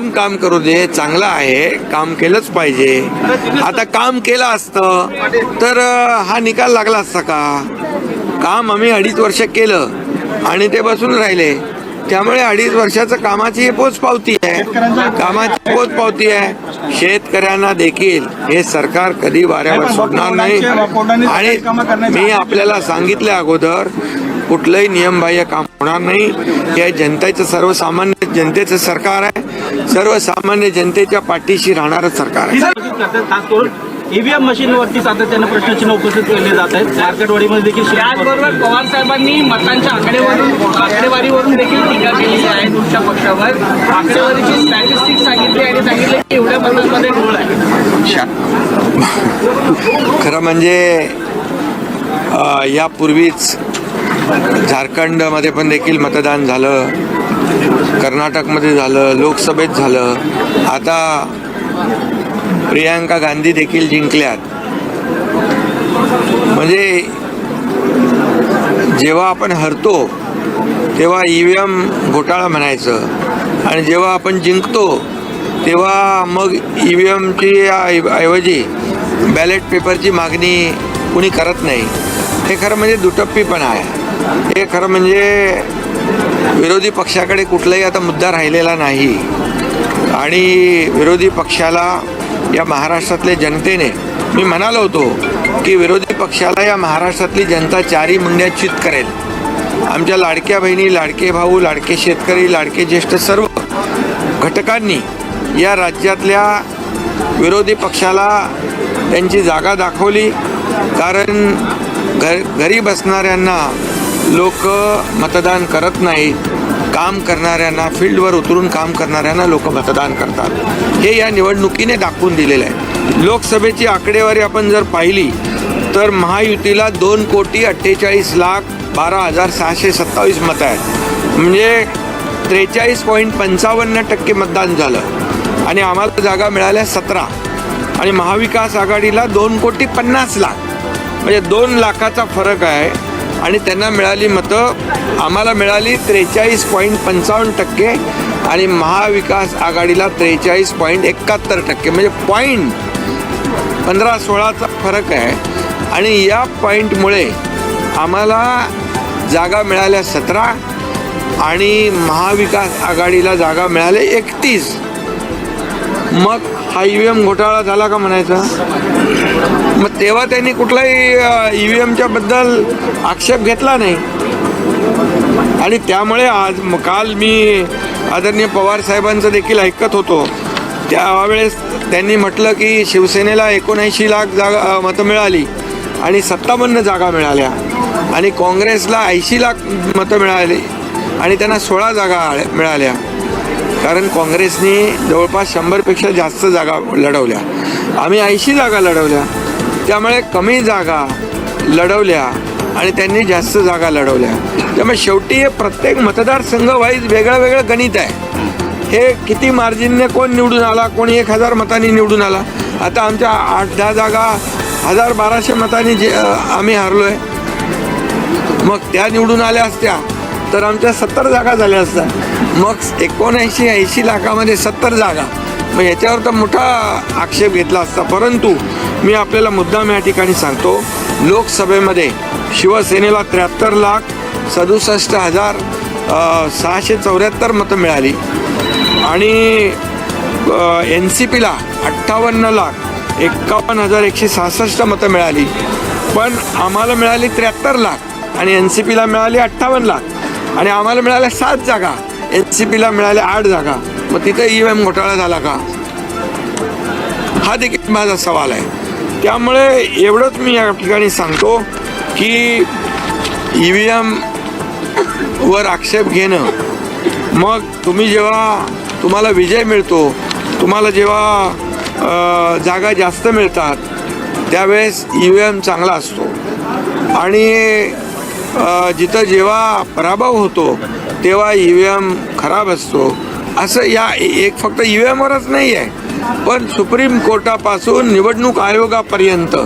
कोण काम करू दे, चांगलं आहे, काम केलंच पाहिजे. आता काम केलं असतं तर हा निकाल लागला असता का? काम आम्ही 2.5 वर्ष केलं आणि ते बसून राहिले, त्यामुळे 2.5 वर्षाचं कामाची पोचपावती आहे, कामाची पोचपावती आहे. शेतकऱ्यांना देखील हे सरकार कधी वाऱ्यावर सोडणार नाही. आणि मी आपल्याला सांगितलं अगोदर, कुठलंही नियमबाह्य काम होणार नाही. हे जनतेचं, सर्वसामान्य जनतेचं सरकार आहे, सर्वसामान्य जनतेच्या पाठीशी राहणारं सरकार आहे. ईव्हीएम मशीनवरती सातत्याने प्रश्नचिन्ह उपस्थित केले जात आहेत. मार्केटवाडीमध्ये देखील त्याचबरोबर पवार साहेबांनी मतांच्या आकडेवारीवरून देखील टीका केलेली आहे तुमच्या पक्षावर. आकडेवारीची स्टॅटिस्टिक्स सांगितली आणि सांगितले की एवढ्या मतांमध्ये घोळ आहे. खरं म्हणजे यापूर्वीच झारखंडमध्ये पण देखील मतदान झालं, कर्नाटकमध्ये झालं, लोकसभेत झालं, आता प्रियांका गांधी देखील जिंकल्यात. म्हणजे जेव्हा आपण हरतो तेव्हा ईव्हीएम घोटाळा म्हणायचं आणि जेव्हा आपण जिंकतो तेव्हा मग ईव्हीएमची ऐवजी बॅलेट पेपरची मागणी कुणी करत नाही. हे खरं म्हणजे दुटप्पीपणा आहे. हे खरं म्हणजे विरोधी पक्षाकडे कुठलाही आता मुद्दा राहिलेला नाही आणि विरोधी पक्षाला या महाराष्ट्रातल्या जनतेने, मी म्हणालो होतो की विरोधी पक्षाला या महाराष्ट्रातली जनता चारी मुंड्या चित करेल. आमच्या लाडक्या बहिणी, लाडके भाऊ, लाडके शेतकरी, लाडके ज्येष्ठ सर्व घटकांनी या राज्यातल्या विरोधी पक्षाला त्यांची जागा दाखवली. कारण घरी बसणाऱ्यांना लोक मतदान करत नाहीत, काम करणाऱ्यांना, फील्डवर उतरून काम करणाऱ्यांना लोक मतदान करतात. हे या निवडणुकीने दाखवून दिलेलं आहे. लोकसभेची आकडेवारी आपण जर पाहिली तर महायुतीला 2,48,12,627 मतं आहेत. म्हणजे 43.55% मतदान झालं आणि आम्हाला जागा मिळाल्या 17 आणि महाविकास आघाडीला 2,50,00,000 म्हणजे 2 लाखाचा फरक आहे आणि त्यांना मिळाली मतं, आम्हाला मिळाली 43.55% आणि महाविकास आघाडीला 43.71%. म्हणजे 15-16चा फरक आहे आणि या पॉईंटमुळे आम्हाला जागा मिळाल्या 17 आणि महाविकास आघाडीला जागा मिळाल्या 31. मग हा ईव्हीएम घोटाळा झाला का म्हणायचा? मग तेव्हा त्यांनी कुठलाही ईव्हीएमच्या बद्दल आक्षेप घेतला नाही आणि त्यामुळे आज काल मी आदरणीय पवार साहेबांचं देखील ऐकत होतो. त्यावेळेस त्यांनी म्हटलं की शिवसेनेला 79 लाख जागा मतं मिळाली आणि 57 जागा मिळाल्या आणि काँग्रेसला 80 लाख मतं मिळाली आणि त्यांना 16 जागा मिळाल्या. कारण काँग्रेसने जवळपास 100पेक्षा जास्त जागा लढवल्या, आम्ही 80 जागा लढवल्या. त्यामुळे कमी जागा लढवल्या आणि त्यांनी जास्त जागा लढवल्या. त्यामुळे शेवटी हे प्रत्येक मतदारसंघ वाईज वेगळं वेगळं गणित आहे. हे किती मार्जिनने कोण निवडून आला, कोणी 1000 मतांनी निवडून आला. आता आमच्या 8-10 जागा 1000-1200 मतांनी आम्ही हारलो आहे. मग त्या निवडून आल्या असत्या तर आमच्या 70 जागा झाल्या असत्या. मग 79-80 लाखामध्ये 70 जागा, मग याच्यावर तर मोठा आक्षेप घेतला असता. परंतु मी आपल्याला मुद्दाम या ठिकाणी सांगतो, लोकसभेमध्ये शिवसेनेला 73,67,674 मतं मिळाली आणि NCPला 58,51,166 मतं मिळाली. पण आम्हाला मिळाली 73 लाख आणि NCPला मिळाली 58 लाख आणि आम्हाला मिळाल्या 7 जागा, NCPला मिळाल्या 8 जागा. मग तिथे ईव्हीएम घोटाळा झाला का? हा देखील माझा सवाल आहे. त्यामुळे एवढंच मी या ठिकाणी सांगतो की ईव्हीएम वर आक्षेप घेणं, मग तुम्हाला विजय मिळतो, तुम्हाला जेव्हा जागा जास्त मिळतात त्यावेळेस ईव्हीएम चांगला असतो आणि जिथं जेव्हा पराभव होतो तेव्हा ईव्हीएम खराब असतो. असं या एक फक्त ईव्हीएमवरच नाही आहे, पण सुप्रीम कोर्टापासून निवडणूक आयोगापर्यंत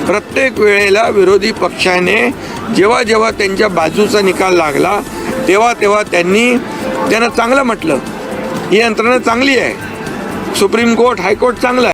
प्रत्येक वेळेला विरोधी पक्षाने जेव्हा त्यांच्या बाजूचा निकाल लागला तेव्हा त्यांना चांगलं म्हटलं. ही यंत्रणा चांगली आहे. सुप्रीम कोर्ट हायकोर्ट चांगलं आहे.